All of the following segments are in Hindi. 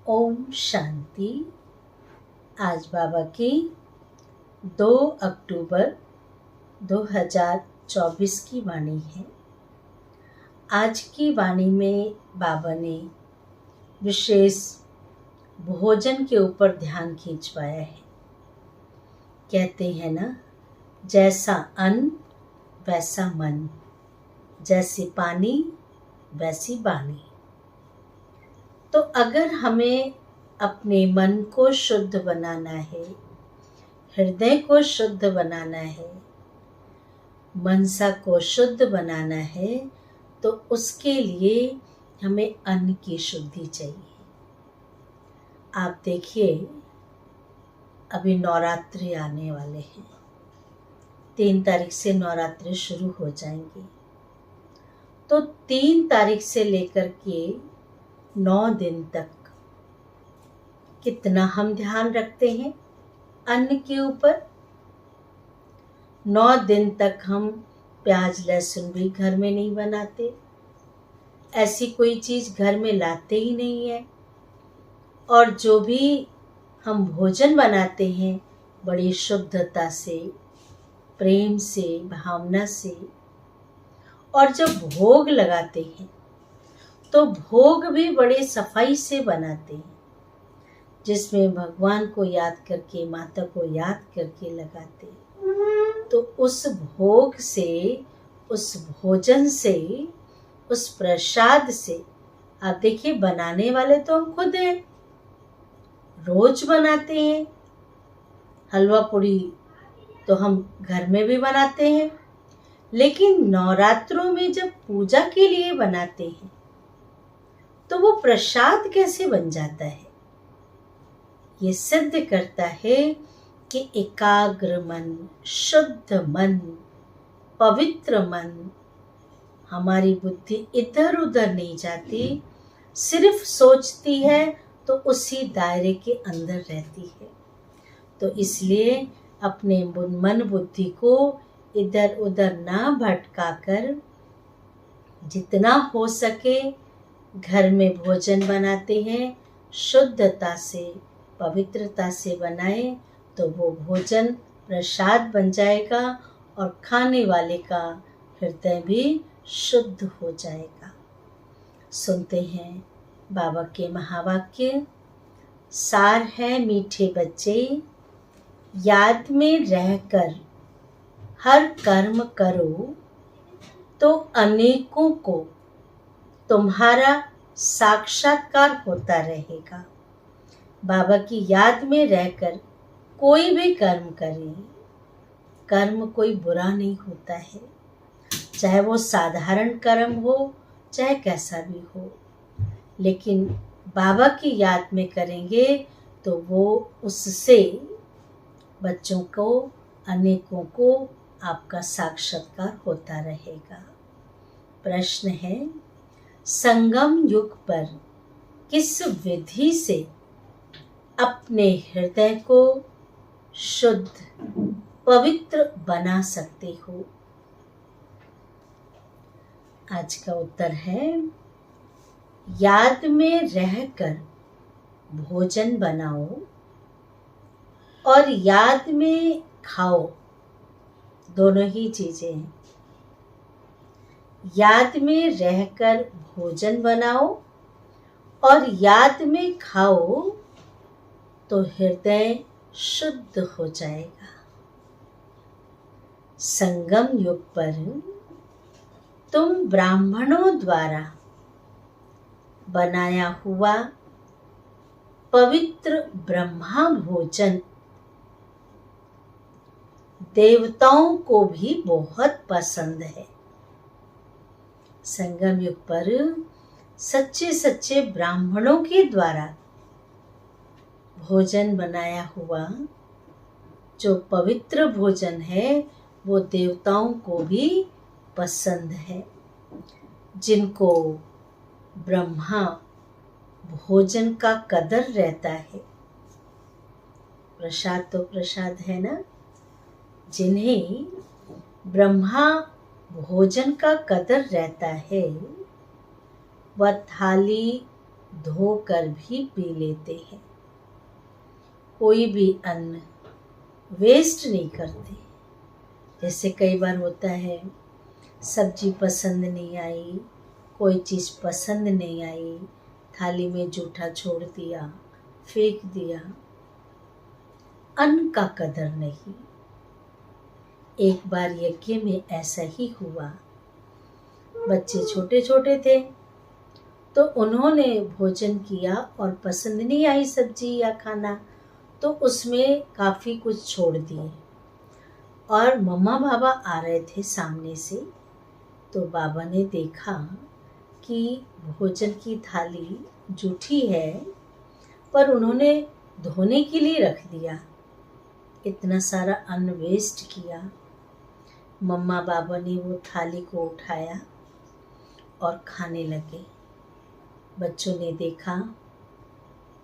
ओम शांति। आज बाबा की 2 अक्टूबर 2024 की वाणी है। आज की वाणी में बाबा ने विशेष भोजन के ऊपर ध्यान खिंचवाया है। कहते हैं ना, जैसा अन्न वैसा मन, जैसे पानी वैसी वाणी। तो अगर हमें अपने मन को शुद्ध बनाना है, हृदय को शुद्ध बनाना है, मनसा को शुद्ध बनाना है, तो उसके लिए हमें अन्न की शुद्धि चाहिए। आप देखिए, अभी नवरात्रि आने वाले हैं। 3 तारीख से नवरात्रि शुरू हो जाएंगे। तो 3 तारीख से लेकर के 9 दिन तक कितना हम ध्यान रखते हैं अन्न के ऊपर। 9 दिन तक हम प्याज लहसुन भी घर में नहीं बनाते, ऐसी कोई चीज़ घर में लाते ही नहीं है। और जो भी हम भोजन बनाते हैं बड़ी शुद्धता से, प्रेम से, भावना से। और जब भोग लगाते हैं तो भोग भी बड़े सफाई से बनाते हैं, जिसमें भगवान को याद करके, माता को याद करके लगाते हैं। तो उस भोग से, उस भोजन से, उस प्रसाद से, आप देखिए, बनाने वाले तो हम खुद हैं, रोज बनाते हैं। हलवा पूड़ी तो हम घर में भी बनाते हैं, लेकिन नवरात्रों में जब पूजा के लिए बनाते हैं तो वो प्रसाद कैसे बन जाता है? ये सिद्ध करता है कि एकाग्र मन, शुद्ध मन, पवित्र मन, हमारी बुद्धि इधर उधर नहीं जाती, सिर्फ सोचती है तो उसी दायरे के अंदर रहती है। तो इसलिए अपने मन बुद्धि को इधर उधर ना भटकाकर जितना हो सके घर में भोजन बनाते हैं, शुद्धता से, पवित्रता से बनाए, तो वो भोजन प्रसाद बन जाएगा और खाने वाले का हृदय भी शुद्ध हो जाएगा। सुनते हैं बाबा के महावाक्य। सार है मीठे बच्चे, याद में रहकर हर कर्म करो, तो अनेकों को तुम्हारा साक्षात्कार होता रहेगा। बाबा की याद में रहकर कोई भी कर्म करें, कर्म कोई बुरा नहीं होता है, चाहे वो साधारण कर्म हो, चाहे कैसा भी हो, लेकिन बाबा की याद में करेंगे तो वो उससे बच्चों को, अनेकों को आपका साक्षात्कार होता रहेगा। प्रश्न है, संगम युग पर किस विधि से अपने हृदय को शुद्ध, पवित्र बना सकते हो? आज का उत्तर है, याद में रहकर भोजन बनाओ और याद में खाओ। दोनों ही चीजें हैं। याद में रहकर भोजन बनाओ और याद में खाओ, तो हृदय शुद्ध हो जाएगा। संगम युग पर तुम ब्राह्मणों द्वारा बनाया हुआ पवित्र ब्रह्मा भोजन देवताओं को भी बहुत पसंद है। संगम युग पर सच्चे सच्चे ब्राह्मणों के द्वारा भोजन बनाया हुआ जो पवित्र भोजन है, वो देवताओं को भी पसंद है। जिनको ब्रह्मा भोजन का कदर रहता है, प्रसाद तो प्रसाद है ना, जिन्हें ब्रह्मा भोजन का कदर रहता है, वह थाली धोकर भी पी लेते हैं। कोई भी अन्न वेस्ट नहीं करते। जैसे कई बार होता है, सब्जी पसंद नहीं आई, कोई चीज़ पसंद नहीं आई, थाली में जूठा छोड़ दिया, फेंक दिया। अन्न का कदर नहीं। एक बार यज्ञ में ऐसा ही हुआ। बच्चे छोटे छोटे थे, तो उन्होंने भोजन किया और पसंद नहीं आई सब्जी या खाना, तो उसमें काफ़ी कुछ छोड़ दिए। और मम्मा बाबा आ रहे थे सामने से, तो बाबा ने देखा कि भोजन की थाली जूठी है, पर उन्होंने धोने के लिए रख दिया। इतना सारा अन्न वेस्ट किया। मम्मा बाबा ने वो थाली को उठाया और खाने लगे। बच्चों ने देखा,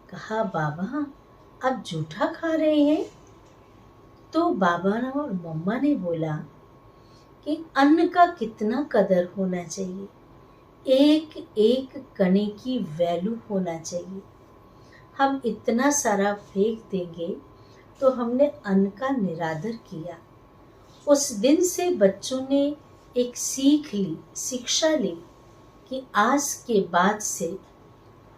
कहा बाबा आप जूठा खा रहे हैं? तो बाबा और मम्मा ने बोला कि अन्न का कितना कदर होना चाहिए, एक एक कणे की वैल्यू होना चाहिए। हम इतना सारा फेंक देंगे तो हमने अन्न का निरादर किया। उस दिन से बच्चों ने एक शिक्षा ली कि आज के बाद से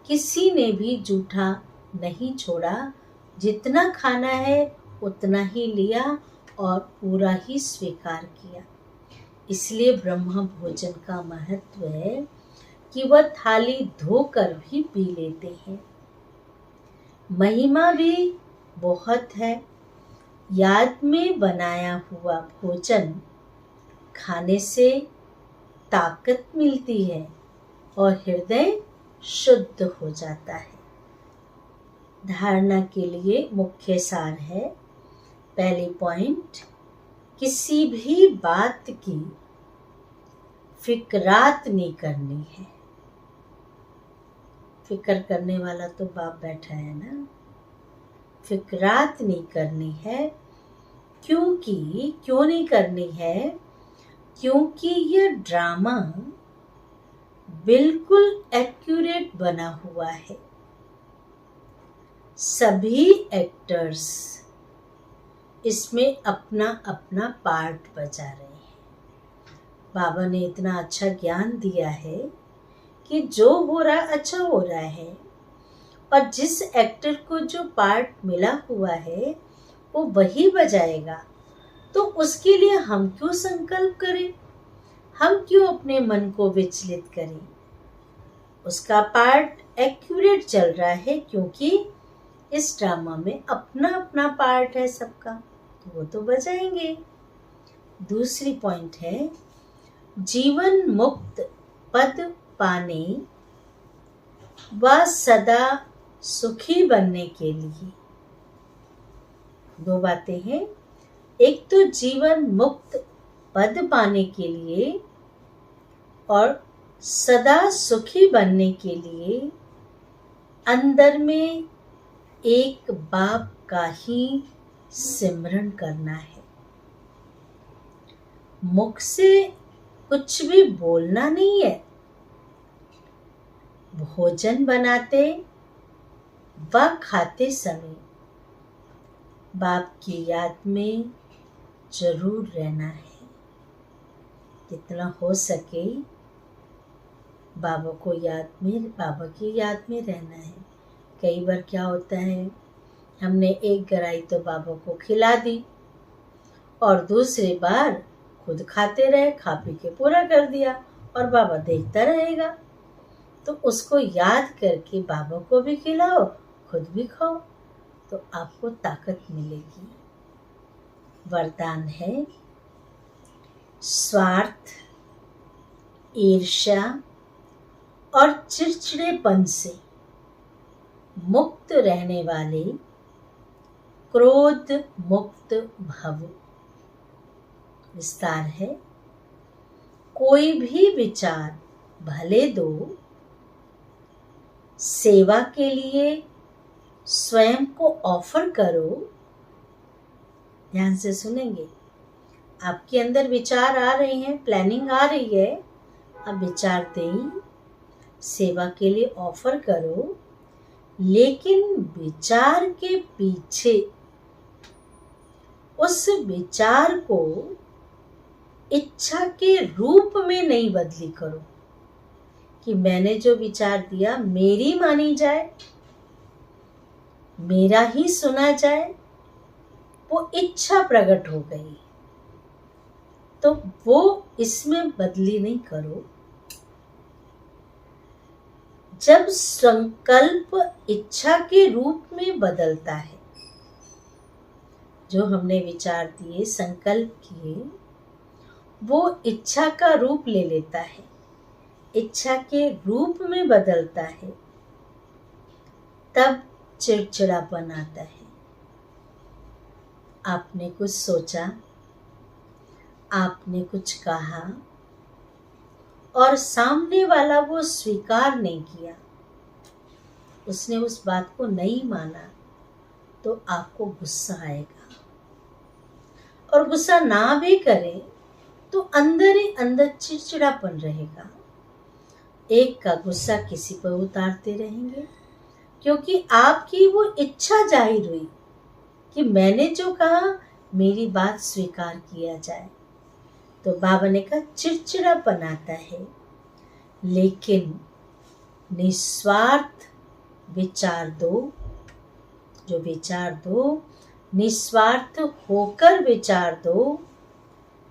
किसी ने भी जूठा नहीं छोड़ा। जितना खाना है उतना ही लिया और पूरा ही स्वीकार किया। इसलिए ब्रह्म भोजन का महत्व है कि वह थाली धोकर भी पी लेते हैं। महिमा भी बहुत है। याद में बनाया हुआ भोजन खाने से ताकत मिलती है और हृदय शुद्ध हो जाता है। धारणा के लिए मुख्य सार है, पहली पॉइंट, किसी भी बात की फिक्रात नहीं करनी है। फिक्र करने वाला तो बाप बैठा है ना। फिक्रात नहीं करनी है। क्यों नहीं करनी है? क्योंकि यह ड्रामा बिल्कुल एक्यूरेट बना हुआ है। सभी एक्टर्स इसमें अपना अपना पार्ट बजा रहे हैं। बाबा ने इतना अच्छा ज्ञान दिया है कि जो हो रहा अच्छा हो रहा है, और जिस एक्टर को जो पार्ट मिला हुआ है वो वही बजाएगा। तो उसके लिए हम क्यों संकल्प करें? हम क्यों अपने मन को विचलित करें? उसका पार्ट एक्यूरेट चल रहा है, क्योंकि इस ड्रामा में अपना अपना पार्ट है सबका, तो वो तो बजाएंगे। दूसरी पॉइंट है, जीवन मुक्त पद पाने व सदा सुखी बनने के लिए। दो बातें हैं। एक तो जीवन मुक्त पद पाने के लिए और सदा सुखी बनने के लिए अंदर में एक बाप का ही सिमरन करना है। मुख से कुछ भी बोलना नहीं है। भोजन बनाते व खाते समय बाप की याद में जरूर रहना है। जितना हो सके बाबा की याद में रहना है। कई बार क्या होता है, हमने एक गराई तो बाबा को खिला दी और दूसरी बार खुद खाते रहे, खा पी के पूरा कर दिया और बाबा देखता रहेगा। तो उसको याद करके बाबा को भी खिलाओ, खुद भी खाओ, तो आपको ताकत मिलेगी। वरदान है, स्वार्थ, ईर्ष्या और चिड़चिड़ेपन से मुक्त रहने वाले क्रोध मुक्त भव। विस्तार है, कोई भी विचार भले दो, सेवा के लिए स्वयं को ऑफर करो। ध्यान से सुनेंगे। आपके अंदर विचार आ रहे हैं, प्लानिंग आ रही है, अब विचार दें, सेवा के लिए ऑफर करो, लेकिन विचार के पीछे उस विचार को इच्छा के रूप में नहीं बदली करो कि मैंने जो विचार दिया मेरी मानी जाए, मेरा ही सुना जाए। वो इच्छा प्रकट हो गई तो वो इसमें बदली नहीं करो। जब संकल्प इच्छा के रूप में बदलता है, जो हमने विचार दिए, संकल्प किए, वो इच्छा का रूप ले लेता है, इच्छा के रूप में बदलता है, तब चिड़चिड़ापन आता है। आपने कुछ सोचा, आपने कुछ कहा और सामने वाला वो स्वीकार नहीं किया, उसने उस बात को नहीं माना, तो आपको गुस्सा आएगा। और गुस्सा ना भी करे तो अंदर ही अंदर चिड़चिड़ापन रहेगा। एक का गुस्सा किसी पर उतारते रहेंगे, क्योंकि आपकी वो इच्छा जाहिर हुई कि मैंने जो कहा मेरी बात स्वीकार किया जाए। तो बाबा ने कहा चिड़चिड़ापन आता है, लेकिन निस्वार्थ विचार दो। जो विचार दो, निस्वार्थ होकर विचार दो,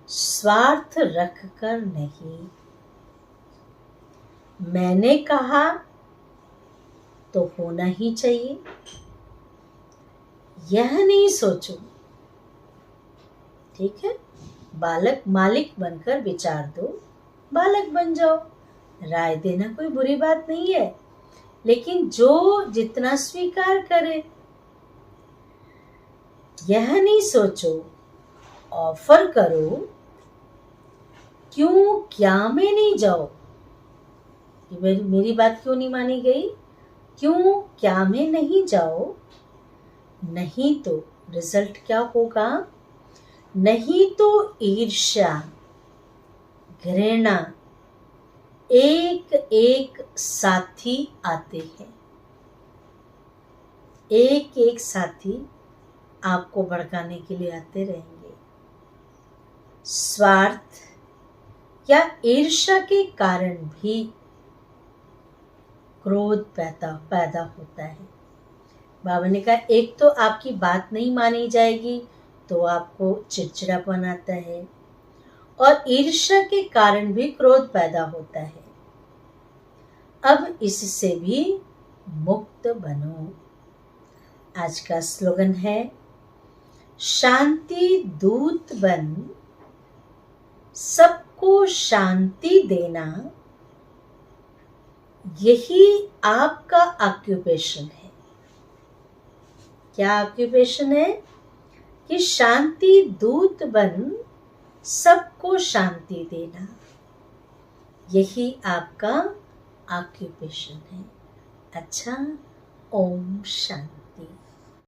स्वार्थ रखकर नहीं। मैंने कहा तो होना ही चाहिए, यह नहीं सोचो। ठीक है, बालक मालिक बनकर विचार दो, बालक बन जाओ। राय देना कोई बुरी बात नहीं है, लेकिन जो जितना स्वीकार करे। यह नहीं सोचो, ऑफर करो, क्यों क्या में नहीं जाओ कि मेरी बात क्यों नहीं मानी गई, क्यों क्या में नहीं जाओ। नहीं तो रिजल्ट क्या होगा, नहीं तो ईर्ष्या, घृणा एक एक साथी आते हैं। एक एक साथी आपको भड़काने के लिए आते रहेंगे। स्वार्थ या ईर्ष्या के कारण भी क्रोध पैदा होता है। बाबा ने कहा एक तो आपकी बात नहीं मानी जाएगी तो आपको चिड़चिड़ापन आता है, और ईर्ष्या के कारण भी क्रोध पैदा होता है। अब इससे भी मुक्त बनो। आज का स्लोगन है, शांति दूत बन, सबको शांति देना, यही आपका ऑक्यूपेशन है। क्या ऑक्यूपेशन है? कि शांति दूत बन, सबको शांति देना, यही आपका ऑक्यूपेशन है। अच्छा, ओम शांति।